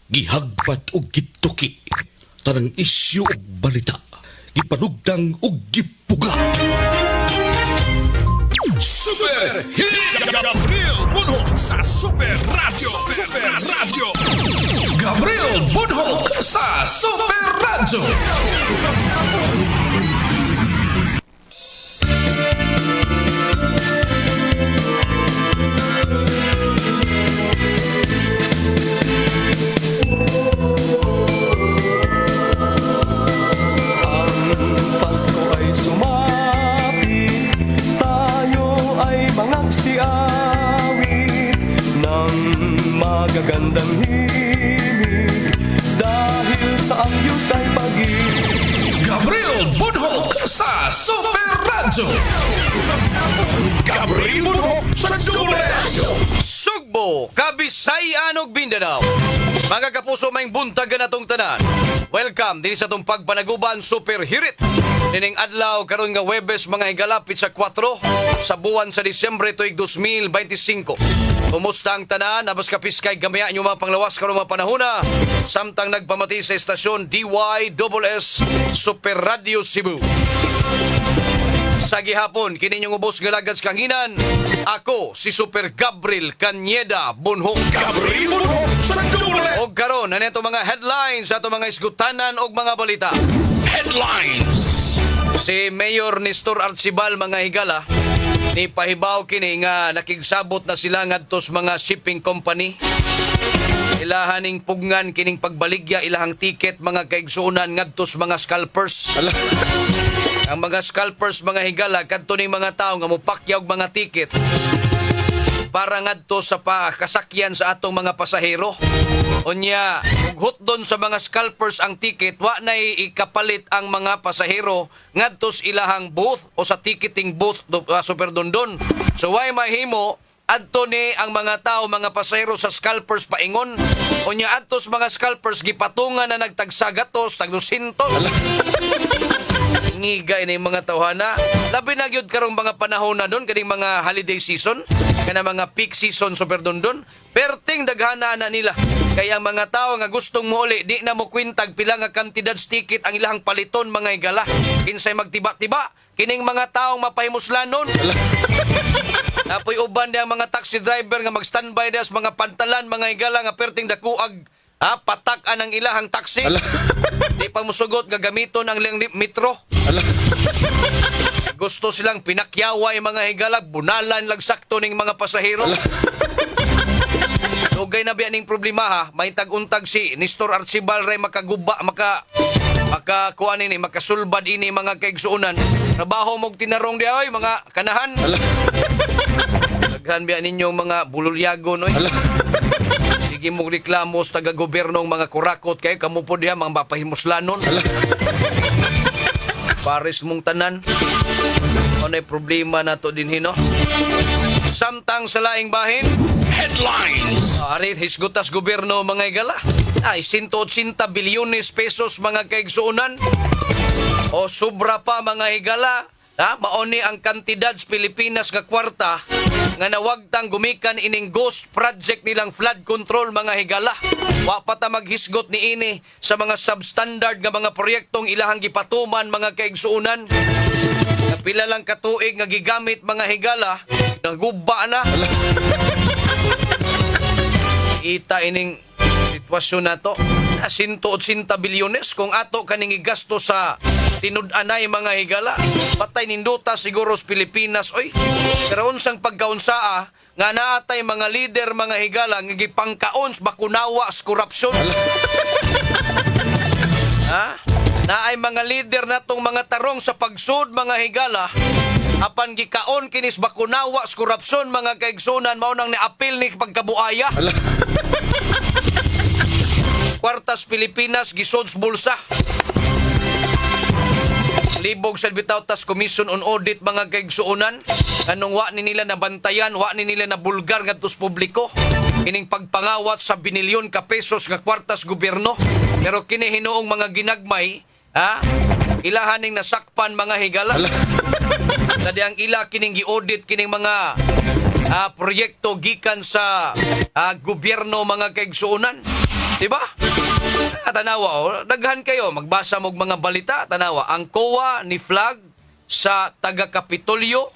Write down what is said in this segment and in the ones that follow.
Gihagpat og gituki. Tanang isyu og balita. Gipanugdang og gipuga. Super Hit Gabriel Bunhok sa Super Radio. Super Radio. Gabriel Bunhok sa Super Radio. Pasko ay sumapit, tayo ay mangagsiawit ng magagandang himig dahil sa ayos ay pag-ibig. Gabriel Bunhok sa Super Radio. Gabriel Bunhok sa Super Radio. Sugbo, Kabisayan ug Mindanao. Mga kapuso may buntag na atong tanan. Welcome din sa itong pagpanaguban Super Hirit. Nining adlaw karon nga Webes mga higalapit sa 4 sa buwan sa Disyembre tuig 2025. Kumusta ang tanan? Abas kapiskay gamaya nyo mga panglawas karon mga panahona. Samtang nagpamati sa estasyon DYSS Super Radio Cebu. Sa gihapon, kini nyong ubos galagad kanginan. Ako, si Super Gabriel Cañeda Bunhok. Gabriel Bunhok sa Super Radio. O karon, ano ito mga headlines sa ito mga isgutanan o mga balita. Headlines. Si Mayor Nestor Arcibal mga higala, ni pahibaw kini nga nakigsabot na sila ngadtos mga shipping company. Ilahaning pugnan kining pagbaligya ilahang ticket mga kaigsuunan ngadtos mga scalpers. Ang mga scalpers mga higala kadto ning mga tawo nga mopakyaw og mga ticket para ngadto sa kasakyan sa atong mga pasahero. Unya, ug hutdon sa mga scalpers ang ticket, wa nay ikapalit ang mga pasahero ngadtos ilahang booth o sa ticketing booth Super Dondon. So why mahimo adto ni ang mga tao, mga pasahero sa scalpers paingon. Unya adtos mga scalpers gipatungan na nagtagsagatos, tag 200. Ngigay na yung mga tawhana. Labi na gyud karong mga panahon na doon, kaning mga holiday season, kana mga peak season Super Dondon, perting daghana na nila. Kaya ang mga tao nga gustong muuli, di na mo kwintag pila nga kantidad ticket ang ilahang paliton mga igala. Kinsay magtiba-tiba, kining mga taong mapahimuslanon. Napoy uban ang mga taxi driver nga mag-standby na sa mga pantalan, mga igala nga perting dakuag patak-an ang ilahang taxi. Di pa musugot nga gamiton ang ilang metro. Gusto silang pinakyaway mga higalag, bunalan lang sakto ning mga pasahero. Dugay na biya ning problema ha, may tag-untag si Nestor Arcibal ray makaguba, makakuan ini, makasulbad ini mga kaigsuunan. Trabaho mong tinarong di ay mga kanahan. Daghan biya ninyong mga bululyagon oy. Sige mong reklamo sa taga-gobernong mga kurakot kayo, kamo po diha mga mapahimuslanon. Pares mong tanan. Ano problema na to din hino? Samtang sa laing bahin, Headlines. arit hisgutas gobyerno mga igala. Ay 180 bilyones pesos mga kaigsuunan. O sobra pa mga higala. Maoni ang kantidad sa Pilipinas nga kwarta nga nawagtang gumikan ining ghost project nilang flood control mga higala. Wa pa ta maghisgot ni ini sa mga substandard nga mga proyektong ilahang gipatuman mga kaigsuunan. Pila lang katuig nga gigamit mga higala, naguba na. Ita ining sitwasyon na to. 180 bilyones kung ato kaning igasto sa tinud-anay mga higala. Patay ninduta siguro sa Pilipinas. Oy, pero unsang pagkaunsaa nga naatay mga leader mga higala nga gipangkaon sa bakunawa sa korupsyon. Naay mga leader natong mga tarong sa pagsud mga higala apan gikaon kinis bakunawa sa korupsyon mga kaigsunan mao nang niapil ni pagkabuaya. Kwartas Pilipinas gisod sa bulsa. Libog sa Bitautas Commission on Audit mga kaigsuonan anong wa ni nila nabantayan, wa ni nila na bulgar ngadto sa publiko kining pagpangawat sa binilyon ka pesos nga kwartas gobyerno. Pero kini hinuong mga ginagmay ilahaning nasakpan mga higala. Tadi ang ila kining gi-audit kining mga proyekto gikan sa gobyerno mga kaigsuonan. Diba? Tanawa, daghan kayo, magbasa mog mga balita, tanawa, ang COA ni Flag sa taga-Kapitolyo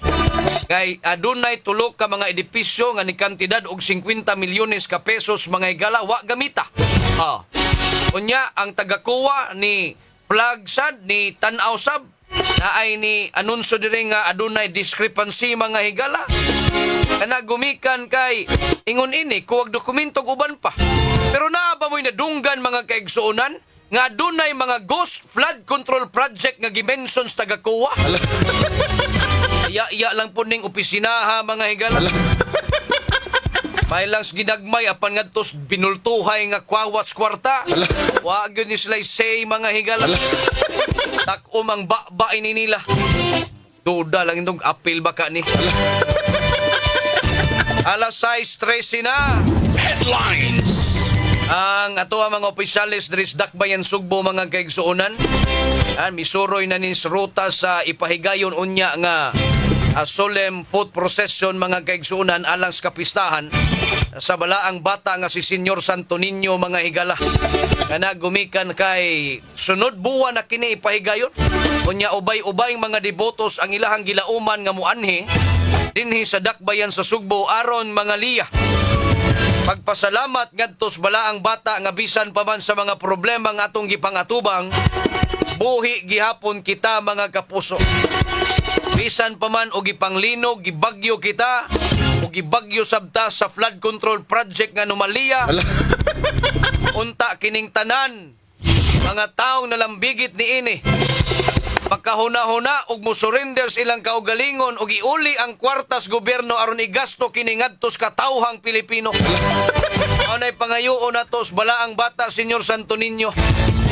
kay adunay tulo ka mga edipisyo nga ni kantidad og 50 milyones ka pesos mga higala wa gamita. Unya ang taga-COA ni Flag sad ni Tan-aw sab na ay ni anunsyo diri nga adunay discrepancy mga higala. Kana gumikan kay ingon ini kuwag dokumento uban pa. Pero naa ba mo'y nadunggan mga kaigsuonan nga adunay mga ghost flood control project nga gimension sa taga-COA? Iya lang po ning opisinaha mga higala. May lang ginagmay apan ngadtos binultuhay nga kwawats kwarta. Wa gyud ni sila say mga higala. Tak-om ang ba ini nila. Duda lang itong apil baka ni. Alas 6:13 na. Headlines. Ang ato ang mga opisyalis diri sa Dakbayan Sugbo mga kaigsuonan. Misuroy na nis ruta sa ipahigayon unya nga solemn food procession mga kaigsuonan alang sa kapistahan sa balaang bata nga si Senyor Santo Niño mga higala. Kana gumikan kay sunod buwan na kini ipahigayon. Unya ubay-ubay mga devotos ang ilahang gilauman nga muanhi dinhi sa Dakbayan sa Sugbo aron mga liya. Pagpasalamat ngadtos balaang bata nga bisan pa man sa mga problema nga atong gipangatubang, buhi gihapon kita mga kapuso. Bisan pa man og gipanglinog, gibagyo kita, o gibagyo sabta sa flood control project nga Numalia. Unta kining tanan, mga taong nalambigit ni ini. Pagkahuna-huna og mo surrender ilang kaugalingon og iuli ang kwartas gobyerno aron igasto kini ngadtos katawhang Pilipino. Anay pangayoon natos balaang bata Senyor Santo Niño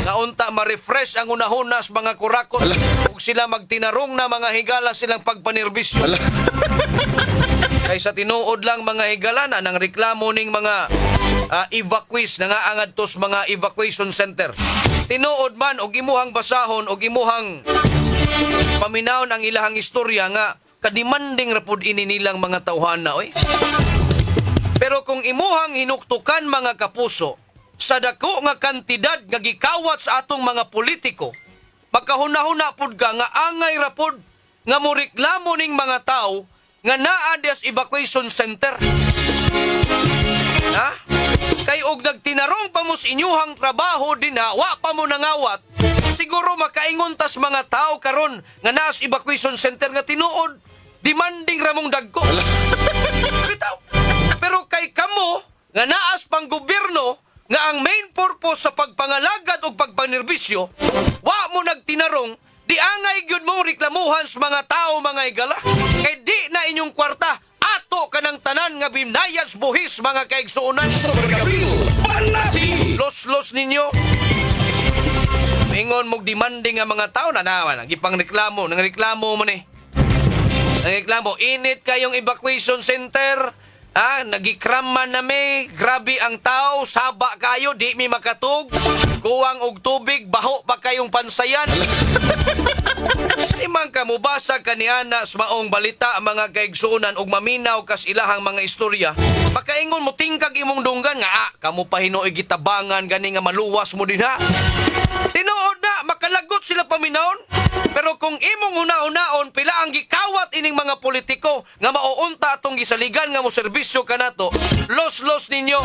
nga unta ma-refresh ang unahunas mga kurakot ug sila magtinarong na mga higala silang pagpanerbisyo. Kaysa tinuod lang mga higala na nang reklamo ning mga evacuees na nga angadtos mga evacuation center. Tinuod man og imuhang basahon og imuhang paminawon ang ilahang istorya nga kadimanding rapod ini nilang mga tawhana oy. Pero kung imuhang hinuktukan mga kapuso sa dako nga kantidad nga gikawat sa atong mga politiko, magkahuna-huna pud ka nga angay rapod nga moreklamo ning mga tao nga naa des evacuation center. Ha? Kay og nagtinarong pa mo sa inyuhang trabaho din ha, wa pa mo nangawat, siguro makaingon tas mga tao karon nga nas evacuation center nga tinuod, demanding ramong dagko. Bitaw. Pero kay kamo, nga naas pang gobyerno, nga ang main purpose sa pagpangalagad o pagpanerbisyo, wa mo nagtinarong, di angay gyud mo reklamuhan sa mga tao mga higala. Kay di na inyong kwarta, ato kanang tanan nga binayas buhis mga kaigsuonan. Los-los ninyo. Ingon mong demanding nga mga tao na naman. Gipang reklamo. Nang reklamo mo ni. Nang reklamo. Init kayong evacuation center. Nagikraman na may. Grabe ang tao. Saba kayo. Di mi makatug. Kuwang og tubig. Baho pa kayong pansayan. Imang ka mubasa kaniana sa maong balita mga kaigsuonan og maminaw kas ilahang mga istorya. Pagkaingon mo tingkag imong dunggan nga kamo pa hinuoy gitabangan gani nga maluwas mo din ha. Tinuod na makalagot sila paminawon. Pero kung imong una-unaon pila ang gikawat ining mga politiko nga mauunta atong gisaligan nga mo serbisyo kanato, los-los ninyo.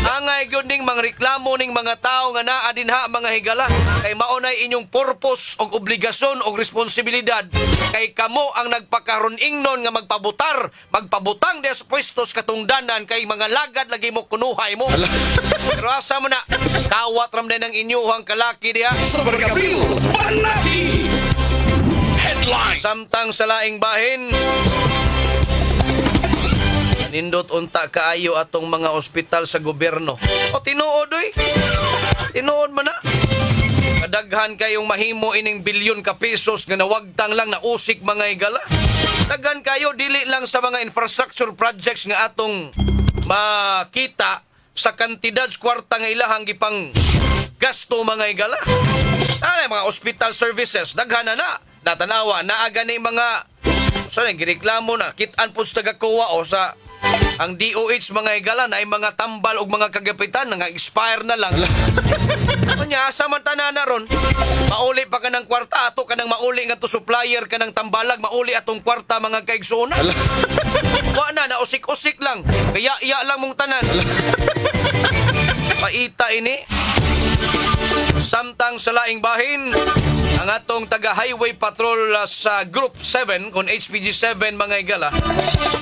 Angay gyud ning mga reklamo ning mga tao nga naa dinha mga higala kay maunay inyong purpose og obligasyon og responsibilidad kay kamo ang nagpakaron ingnon nga magpabutang des pwestos katungdanan kay mga lagad lagi mo kunuhay mo. Pero asa mo na kawat ram din ang inyuhang kalaki diha. Headlines. Samtang sa laing bahin, nindot unta kaayo atong mga ospital sa gobyerno. O tinuod oy. Tinuod man na. Kadaghan kayong mahimo ining bilyon ka pesos nga nawagtang lang na usik mga higala. Daghan kayo dili lang sa mga infrastructure projects nga atong makita sa kantidad kwarta nga ilahang gipang gasto mga higala. Mga hospital services daghan na. Natanawa naa gani mga gireklamo na kitaan pud sa taga-COA o sa Ang DOH mga higala na ay mga tambal o mga kagapitan nga expire na lang. Kanya, samantana na ron, mauli pa ka ng kwarta, ato ka ng mauli nga to supplier ka ng tambalag, mauli atong kwarta mga kaigsuonan. Wa na, nausik-usik lang. Kaya iya lang mong tanan. Paita ini. Samtang sa laing bahin, ang atong taga-highway patrol sa Group 7, kung HPG 7 mga higala,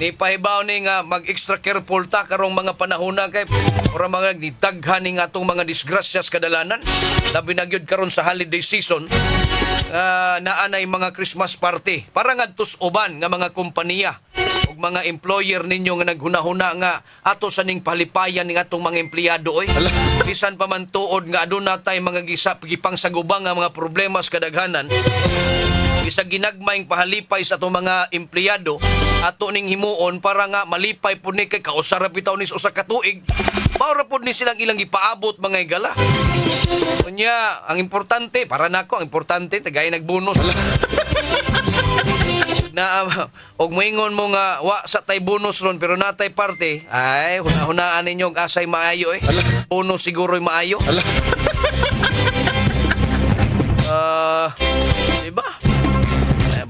ni pahibaw ni nga mag-extra careful ta karong mga panahon na kay para mga nitaghan ni nga atong mga disgrasyas kadalanan. Labi na gyud karon sa holiday season, naanay mga Christmas party para ngadtos uban nga mga kompanya ug mga employer ninyo nga naghunahuna nga ato sa ning palipayan ning atong mga empleyado oy. Bisan pa man tuod nga aduna tay mga gipang sagubang nga mga problema sa kadaghanan. Isa ginagmayng pahalipay sa atong mga empleyado ato ning himuon para nga malipay pud ni kay kausara bitaw ni sa usa ka tuig. Maura pud ni silang ilang gipaabot mga higala. Kunya, ang importante para nako, ang importante tagay nagbonus. Na og moingon mo nga wa sa tay bonus ron pero natay parte ay hunahunaan ninyo ang asay maayo bonus siguro'y maayo. Diba?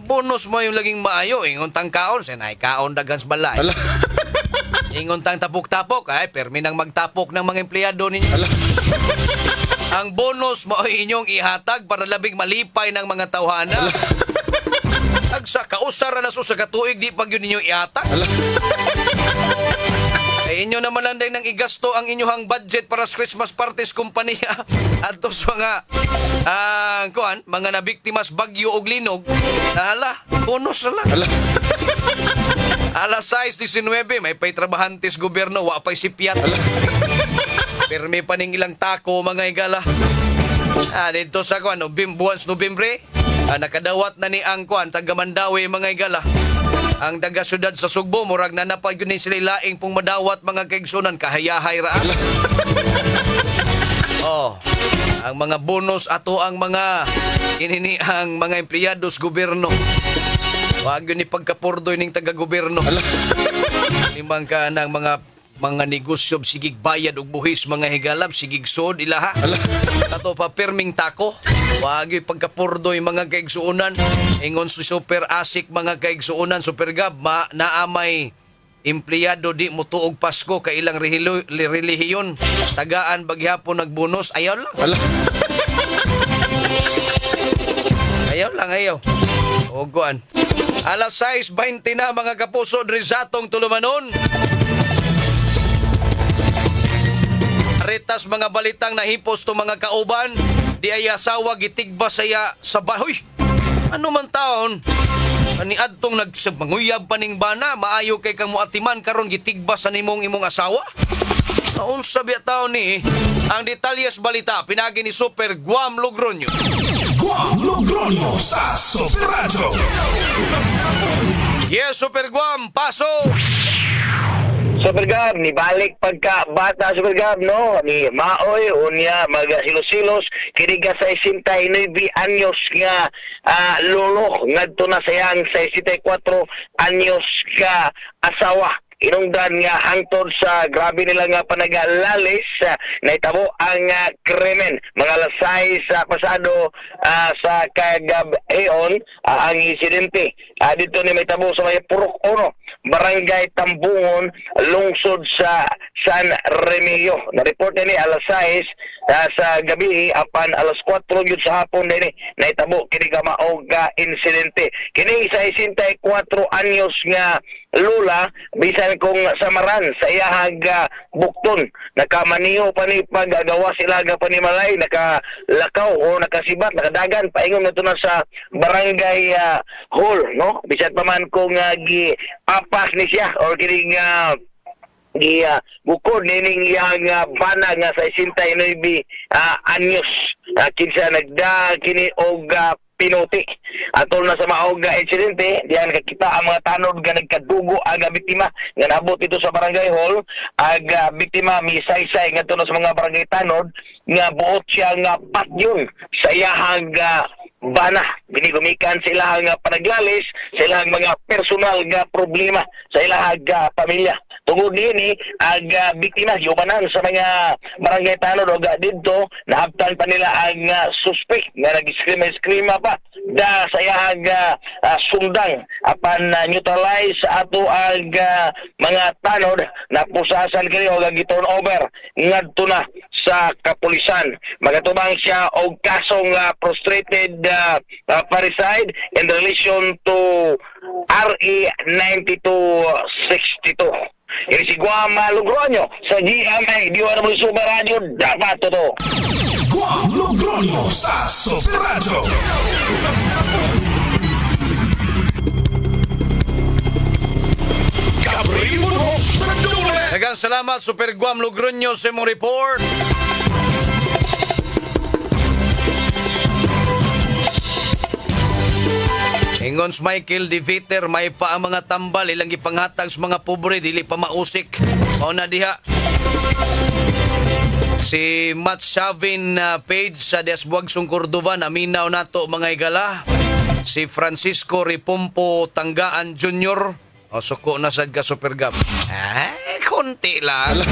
Bonus mo yung laging maayo ingon tang kaon sinay kaon daghang sa balay. Ingon tang tapok-tapok ay permi nang magtapok ng mga empleyado ninyo. Ang bonus mo ay inyong ihatag para labing malipay ng mga tawhana. Sa kausara na sa katuig di pag yun ninyo ihatag. Ay inyo naman landay nang igasto ang inyong budget para sa Christmas parties kumpanya at sa mga mga nabiktimas bagyo og linog. Nahala, bonus na lang. Alas 6:19 may pay trabahantes gobyerno wa pay sipyat. Permi pa ning ilang tako mga higala. Dito sa buwan sa Nobyembre, nakadawat na ni ang taga Mandawi mga higala. Ang taga syudad sa Sugbo murag na napag yun sila laing pong madawat mga kaigsunan kahayahay ra. Ang mga bonus ato ang mga inini ang mga empleyado sa gobyerno. Wag yun ni pagkapurdoy ning taga gobyerno. Limang ka ng mga negosyo sigig bayad og buhis mga higalab sigig sod ilaha. Ato pa perming tako. Wag yung pagkapurdoy mga kaigsuonan. Ingon si super asik mga kaigsuonan super gab naamay empleyado di mo tuog Pasko kay ilang relihiyon tagaan bagyapon nagbonus ayaw lang. Ayaw. Oguan. Alas 6:20 na mga kapuso diri sa atong tulumanon. Retas mga balitang nahipos to mga kauban, di ay asawa gitigba saya sa bahoy. Ano man taon? Ani adtong nagsabanguyab paning bana, maayo kay kang muatiman karon gitigba sa imong asawa. Naunsa biya taon ni ang detalyes balita pinagi ni Super Guam Logronyo. Guam Logronyo sa Super Radio. Yes, Super Guam, paso! Super Gab, ni balik pagka bata Super Gab, no? Ni Maoy, unya, magasilos-silos, kiniga sa 69 anyos nga lolo, ngadto na sayang 64 anyos ka asawa. Inungdan nga hangtod sa grabe nila nga panagalalis naitabo ang krimen mga alas 6 sa pasado sa kagabion ang insidente dito ni may tabo sa may Purok 1 Barangay Tambungon lungsod sa San Remigio. Na-report ni alas 6 sa gabi apan alas 4 yun sa hapon din naitabo kini ka maog insidente. Kini sa 64 anyos nga lula bisan kung samaran sa iyahag bukton nakamaniho pa ni pagagawa sila nga panimalay nakalakaw o nakasibat nakadagan paingon na na sa barangay hall no bisan pa man kung giapas ni siya or kining bukod nining iyang bana nga sa 69 anyos kinsa nagda kini og pinuti atol na sa maog insidente diyan nakita ang mga tanod nga nagkadugo ang biktima nga naabot ito sa barangay hall ang biktima misaysay ngadto na sa mga barangay tanod nga buot siya nga patyon sa iyahang bana binigumikan sila nga panaglalis sila mga personal nga problema sa ilahang pamilya tungod ni ang biktima yumanan sa mga barangay tanod o didto naabtan pa nila ang suspect nga nag-scream pa da sa iyang sundang apan neutralize ato ang mga tanod na pusasan kini o giturn over ngadto na sa kapulisan. Magatubang siya og kasong prostrated parricide in relation to RE 9262. Ini si Guam Logronyo sa GMA DWW Super Radio dapat to. Guam Logronyo sa Super Radio. Gabriel Muno sa Dole. Daghang salamat Super Guam Logronyo sa imong report. Ingon si Michael De Viter, may pa ang mga tambal ilang gipanghatag sa mga pobre dili pa mausik. Mao na diha. Si Matt Shavin page sa Desbuagsong Cordova naminaw nato mga higala. Si Francisco Ripompo Tanggaan Jr. O suko na sad ka Super Gab. Konti lang.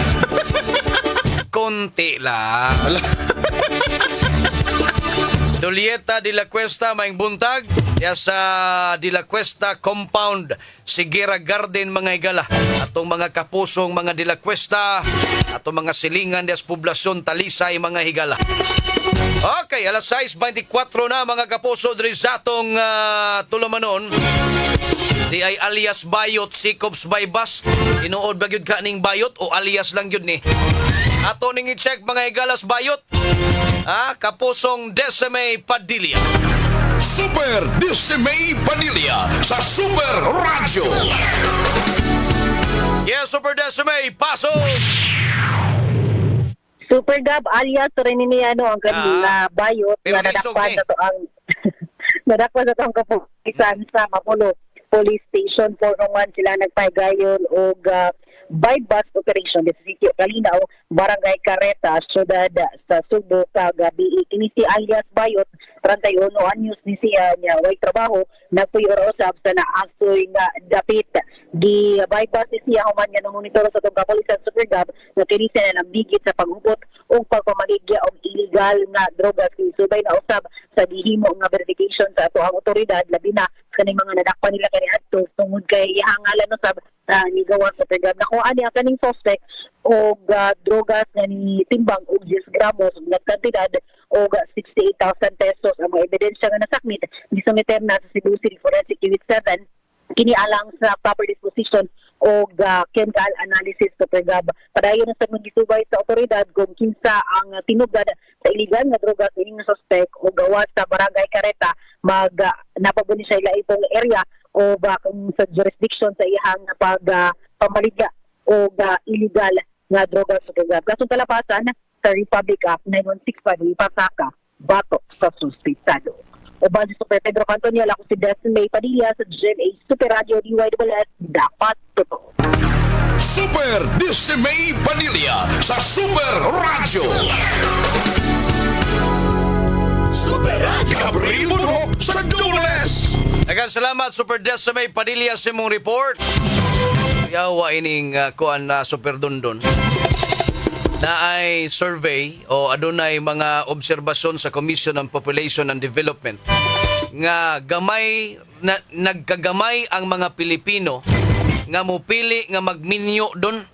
Konti lang. Julieta de la Cuesta maing buntag ya sa de la Cuesta compound Sigera Garden mga higala. Atong mga kapusong mga de la Cuesta, atong mga silingan des poblasyon Talisay mga higala. Okay, alas 6:24 na mga kapuso diri sa atong tulumanon. Di ay alias Bayot Sikops by Bus. Inuod ba gyud ka ning Bayot o alias lang gyud ni? Ato ning i-check mga higalas Bayot. Kapusong Decime Padilla. Super Decime Padilla sa Super Radio. Yes, Super Decime, paso! Super Gab alias Reniniano ang kanila bayot pero nga isog nadakpan ni. sa to ang nadakpan sa to ang kapulisan sa Mapulo Police Station 401 sila nagpaygayon og bypass operation sa sitio Kalinaw, Barangay Careta, syudad sa Subo, kagabi. Kini si alias Bayot, 31 anyos ni siya niya, way trabaho, nagpuyo usab sa naasoy nga dapit. Di bypass ni siya human nga monitor sa itong kapulisan Super Gab na kini siya na bigit sa paghubot o pagpamaligya og illegal nga drogas. Subay na usab sa gihimo nga verification sa ato ang otoridad, labi na kaning mga nadakpan nila kani adto tungod kay ihangalan usab ni gawa sa Super Gab na kung ani ang kaning suspect o drogas nga ni timbang og 10 gramos ng kantidad o 68,000 pesos ang mga ebidensya nga nasakmit gisumiter na sa Cebu City Forensic Unit 7 kini alang sa proper disposition o chemical analysis sa Super-Gab. Padayon na sa magisubay sa otoridad kung kinsa ang tinugad sa iligal nga drogas ining suspect o gawas sa Barangay Careta napabuni siya ila itong area o kung sa jurisdiction sa iyang pamaligya o illegal nga drogas sa Super-Gab. Kasong talapasan sa Republic Act 9165 Pasaka, Bato sa Suspitado. O ba si Super Pedro Cantonial, ako si Decime Padilla sa GMA Super Radio DYWS, dapat totoo. Super Decime Padilla sa Super Radio. Super Radio. Gabriel Muno sa Dules. Daghang salamat Super Decime Padilla sa imong report. Yawa ining kuan na Super Dondon. Na ay survey o adunay mga obserbasyon sa Commission on Population and Development nga gamay nagkagamay ang mga Pilipino nga mupili nga magminyo don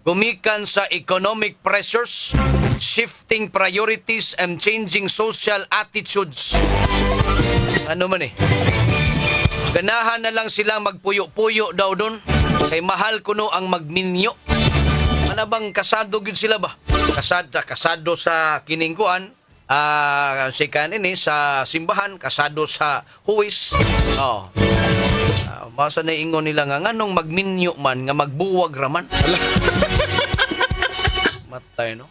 gumikan sa economic pressures, shifting priorities and changing social attitudes. Ano man ganahan na lang sila magpuyo-puyo daw don kay mahal kuno ang magminyo. Ano bang kasado gyud sila ba? Kasado sa kiningkuan, si kanini sa simbahan, kasado sa huwis. Basta na ingon nila nga nganong magminyo man nga magbuwag raman. Matay no.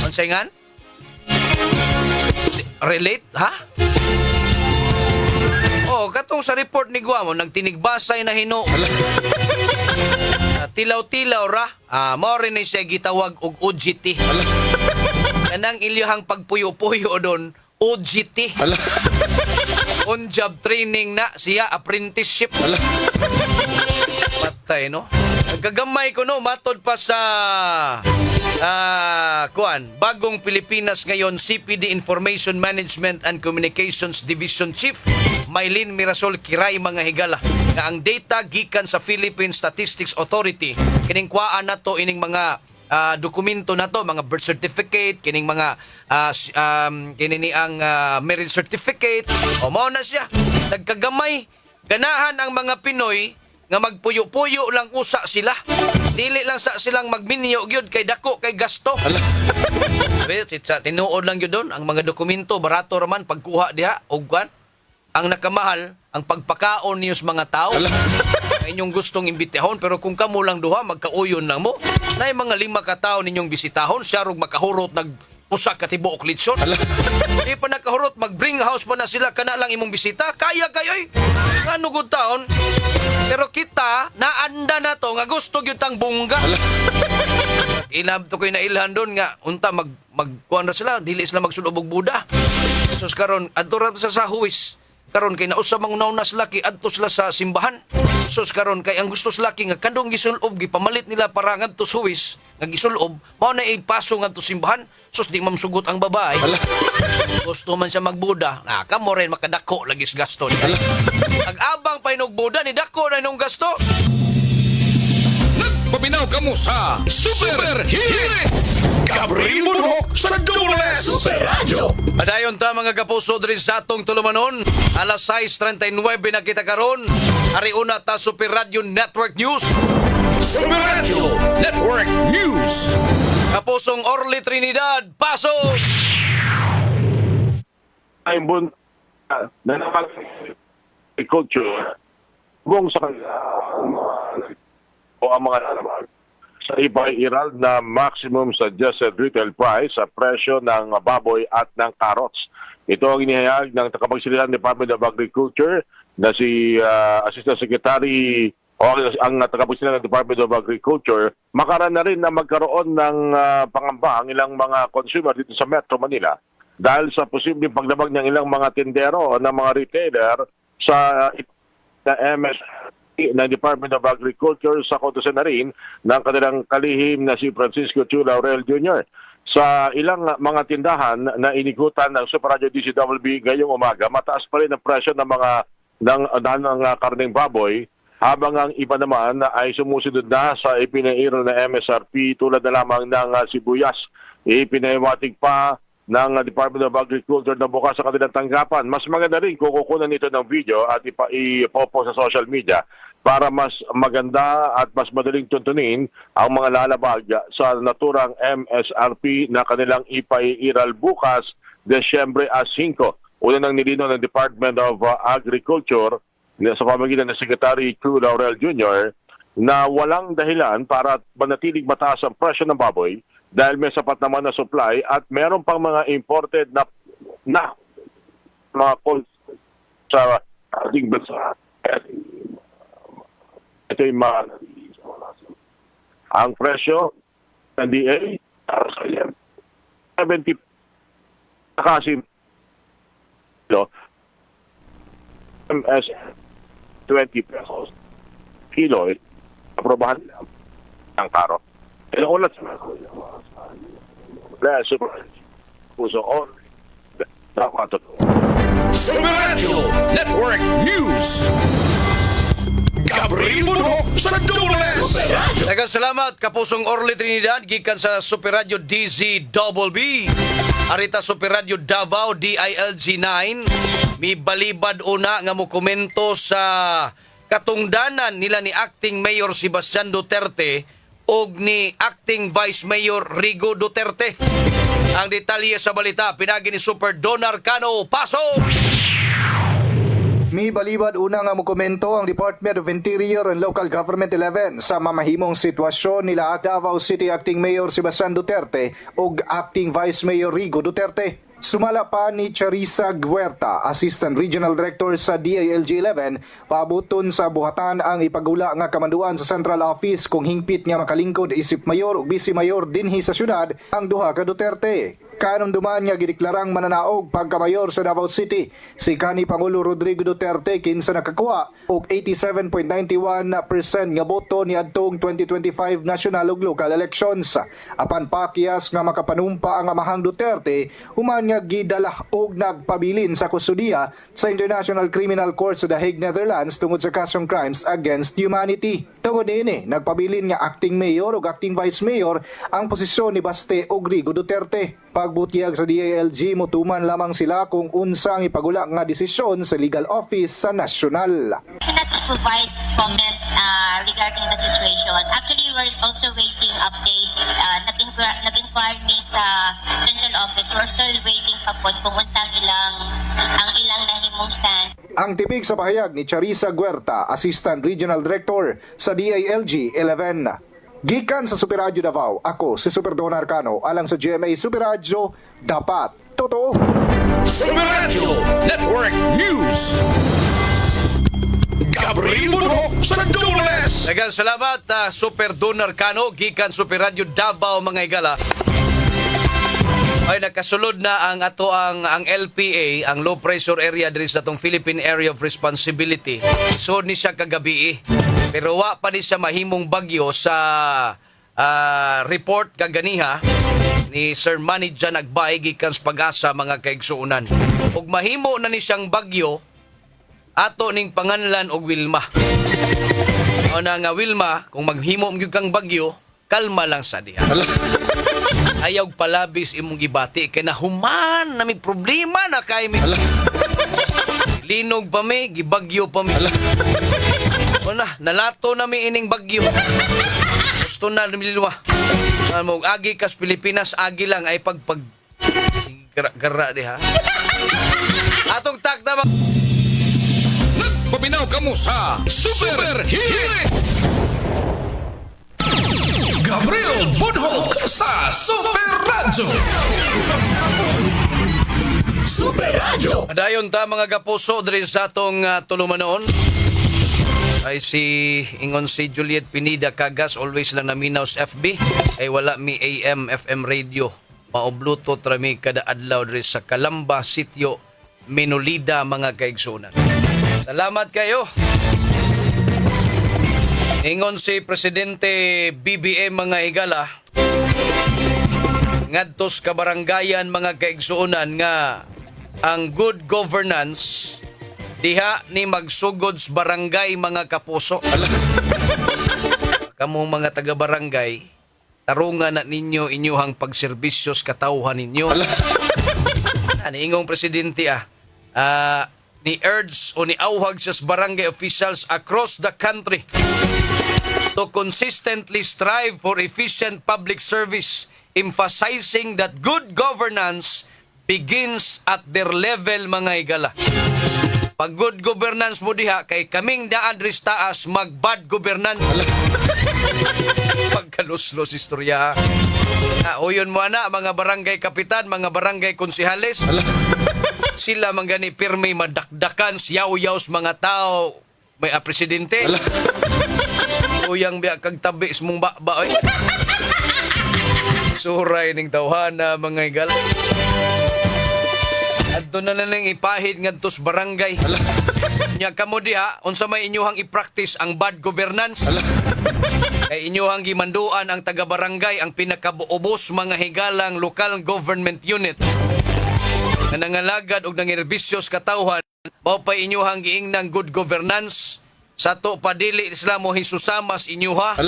Unsay ngan? Relate ha? Katong sa report ni Guamo nagtinigbasay na hino. Tilaw-tilaw ra, mao rin siya gitawag og OJT. Kanang ilyahang pagpuyo-puyo doon, OJT. On-job training na siya, apprenticeship. Patay, no? Nagkagamay ko, no? Matod pa sa Bagong Pilipinas ngayon, CPD Information Management and Communications Division Chief Maylin Mirasol Kiray mga higala nga ang data gikan sa Philippine Statistics Authority kining kuhaan nato ining mga dokumento nato, mga birth certificate, kining mga kini ang marriage certificate, o mao na siya. Nagkagamay ganahan ang mga Pinoy nga magpuyo-puyo lang usa sila. Dili lang sa silang magminyo gyud kay dako kay gasto. Tinuod lang gyud don ang mga dokumento barato raman pagkuha diha og kwan. Ang nakamahal ang pagpakaon niyo sa mga tao. Inyong gustong imbitahon pero kung kamo lang duha magkauyon lang mo. Nay mga 5 ka tawo ninyong bisitahon, siya rog makahurot usa ka tibuok litson. Di pa nakahurot mag-bring house pa na sila kana lang imong bisita. Kaya kayoy. Ano gud taon? Pero kita naanda na to nga gusto gyud tang bungga. Ilab to koy na ilhan doon nga unta magkuan ra sila, dili sila magsulob og buda. Sus karon adto ra sa huwis. Karon kay nausa mangunaw na sila adto sila sa simbahan. Sus karon kay ang gusto sila nga kandong gisulob gipamalit nila para ngadto sa huwis, nga gisulob mao na ipaso ngadto simbahan. Sus di mamsugot ang babae. Gusto man siya magbuda. Kamo rin makadako lagi sa gasto niya. Ag-abang pa inog buda ni dako na inong gasto. Nagpabinaw kamo sa Super Hit! Gabriel Bunok sa Dubles! Super Radio! Padayon ta mga kapuso diri sa atong tulumanon. Alas 6:39 na kita karon. Ari una ta Super Radio Network News. Super Radio Network News! Kapusong Orly Trinidad, pasok! Ay bun na naman culture buong sa kanila o ang mga nalaman sa iba-iral na maximum suggested retail price sa presyo ng baboy at ng carrots. Ito ang inihayag ng tagapagsalita ng Department of Agriculture na si Assistant Secretary o ang tagapagsalita ng Department of Agriculture. Makaroon na rin na magkaroon ng pangamba ang ilang mga consumer dito sa Metro Manila dahil sa posibleng paglabag ng ilang mga tindero o ng mga retailer sa MS ng Department of Agriculture sa kontesen na rin ng kanilang kalihim na si Francisco Chu Laurel Jr. Sa ilang mga tindahan na inikutan ng Super Radio DCWB ngayong umaga, mataas pa rin ang presyo ng mga ng karneng baboy, habang ang iba naman ay sumusunod na sa ipinairal na MSRP tulad na lamang ng sibuyas. Ipinahiwatig pa ng Department of Agriculture na bukas sa kanilang tanggapan. Mas maganda rin kung kukunan ito ng video at ipopost sa social media para mas maganda at mas madaling tuntunin ang mga lalabag sa naturang MSRP na kanilang ipairal bukas, Desyembre 5. Una nang nilinaw ng Department of Agriculture sa pamamagitan ng Secretary Chu Laurel Jr. na walang dahilan para manatiling mataas ang presyo ng baboy dahil may sapat naman na supply at meron pang mga imported na mga calls sa ating bansa. Ito yung mga ang presyo ng DA 70 kasi MS 20 pesos kilo aprobahan nila ng karo. Ito ulat sa mga super puso on dapat Super Radio Network News! Gabriel Bunok sa Dubles! Super Radio! Daghang salamat kapusong Orly Trinidad gikan sa Super Radio DZWB. Arita Super Radio Davao DILG 9 mi balibad una nga mo komento sa katungdanan nila ni Acting Mayor Sebastian Duterte og ni Acting Vice Mayor Rigo Duterte. Ang detalye sa balita pinagi ni Super Don Arcano. Pasok! Mi balibad una nga mo komento ang Department of Interior and Local Government 11 sa mamahimong sitwasyon nila Davao City Acting Mayor Sebastian Duterte ug Acting Vice Mayor Rigo Duterte. Sumala pa ni Charissa Guerta, Assistant Regional Director sa DILG 11, paabuton sa buhatan ang ipagula nga kamanduan sa Central Office kung hingpit nga makalingkod isip mayor ug vice mayor dinhi sa syudad ang duha ka Duterte. Kanunduman nga gideklarang mananaog pagkamayor sa Davao City. Si kanhi Pangulo Rodrigo Duterte kinsa nakakuha og 87.91% nga boto ni adtong 2025 national ug local elections. Apan pakyas nga makapanumpa ang amahang Duterte, human nga gidala og nagpabilin sa kustudiya sa International Criminal Court sa The Hague, Netherlands tungod sa kasong crimes against humanity. Tungod ini, nagpabilin nga acting mayor ug acting vice mayor ang posisyon ni Baste ug Rigo Duterte. Pagbutiyag sa DILG, motuman lamang sila kung unsa ang ipagula nga desisyon sa legal office sa nasyonal. Cannot provide comment regarding the situation. Actually, we're also waiting update. Nag-inquire me sa central office. We're still waiting pa po kung unsang ang ilang nahimong stand. Ang tipig sa pahayag ni Charissa Guerta, Assistant Regional Director sa DILG 11. Gikan sa Super Radio Davao, ako si Super Don Arcano, alang sa GMA Super Radio, dapat totoo. Super Radio Network News. Gabriel Bunok sa Dunes. Daghang salamat, Super Don Arcano, gikan Super Radio Davao, mga higala. Ay nakasulod na ang LPA, ang low pressure area diri sa atong Philippine Area of Responsibility. So ni siya kagabi pero wa pa ni siya mahimong bagyo sa report kaganiha ni Sir Manny Jan Agbay gikan sa Pag-asa, mga kaigsuonan. Ug mahimo na ni siyang bagyo ato ning panganlan og Wilma. O na nga Wilma, kung maghimo gyud kang bagyo, kalma lang sa diha. Ayaw palabis imong gibati kay nahuman na may problema na kay mi. Linog pa mi, gibagyo pa mi. Una, nalato na mi ining bagyo. Gusto na lumilwa. Mo agi kas Pilipinas, agi lang ay pagpag gara di ha. Atong takda Nagpaminaw kamo sa Super Hirit. Gabriel Bunok sa Super Radio. Super Radio. Dayon ta mga kapuso diri sa atong tulumanon. Ay si ingon si Juliet Pinida Cagas, always lang naminaw sa FB. Ay wala mi AM FM radio. Mao Bluetooth rami kada adlaw diri sa Calamba Sitio, Menolida, mga kaigsunan. Salamat kayo. Ingon si Presidente BBM, mga higala, ngadtos ka barangayan, mga kaigsuonan, nga ang good governance diha ni magsugod sa barangay, mga kapuso. Kamong mga taga-barangay, tarungan na ninyo inyuhang pagserbisyos katawhan ninyo. Ani ingong Presidente ni urge o ni awhag sa barangay officials across the country to consistently strive for efficient public service, emphasizing that good governance begins at their level, mga higala. Pag good governance mo diha, kay kaming naadres taas, mag-bad governance. Pagkaluslos istorya. Uyon mo na, mga barangay kapitan, mga barangay konsihales. Sila manggani pirmi madakdakan, siyaw-yaw sa mga tao, may presidente. Uyang biya kag tabi mong ba-ba. Suray ning tawhana, mga higal. Adto na lang ipahid ngadto sa barangay. Nya kamo diha, unsa may inyuhang i-practice ang bad governance? Kay inyuhang gimanduan ang taga-barangay, ang pinakabuobos, mga higalang local government unit na nangalagad og nangiserbisyos katawhan, mao pa inyuhang giingnang good governance. Sa to padili sila mo hisusamas inyuha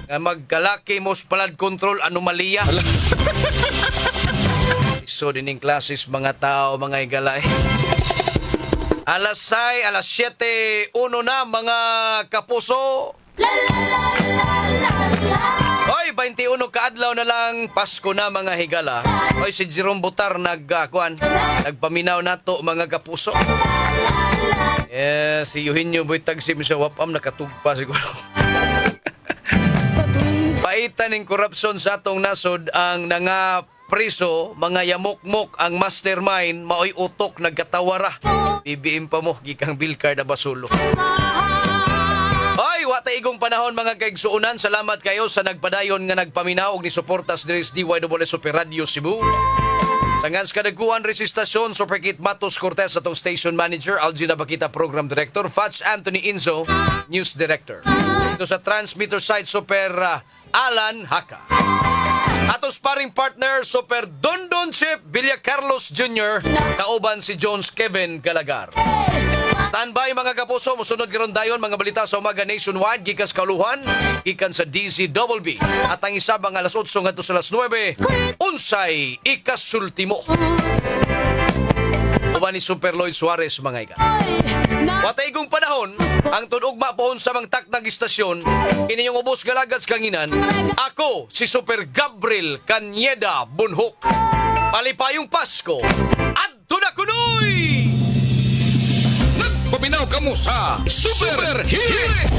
nga magkalaki mo sa flood control anomalya. So dining klases mga tao, mga higala. Alas 7:01 na, mga kapuso. Oy, 21 kaadlaw na lang, Pasko na, mga higala. Oy, si Jerome Butar nagpaminaw nato, mga kapuso. Si Eugenio Boy Tagsim sa Wapam nakatugpa siguro. Paitan ng korupsyon sa atong nasod ang priso, mga yamukmok, ang mastermind, maoy utok nagkatawara. BBM pa mo, gikang bilkard na basulo. Ay, wa taigong panahon mga kaigsuunan. Salamat kayo sa nagpadayon nga nagpaminaw og ni suportas diri sa DYWS Super Radio Cebu. Sangan sa kadagkuhan resistasyon, Super Kit Matos Cortez atong station manager, Algina Bakita Program Director, Fats Anthony Inzo, News Director. Ito sa transmitter site, Super Alan Haka. Atos paring partner, Super Dondon Chip Villa Carlos Jr., kauban si Jones Kevin Galagar. Standby mga kapuso, musunod karon dayon mga balita sa umaga nationwide gikan sa kauluhan, gikan sa DZWB. At ang isa mga alas 8 ngadto sa alas 9, unsay ikasultimo. Uban ni Super Lloyd Suarez mga ikan. Wataygong panahon, ang tunugma pohon sa mga taknag istasyon, kininyong ubos galagad sa kanginan, ako si Super Gabriel Canyeda Bunhok. Palipayong Pasko, adto na kunoy! Paminaw kamo sa Super Hit!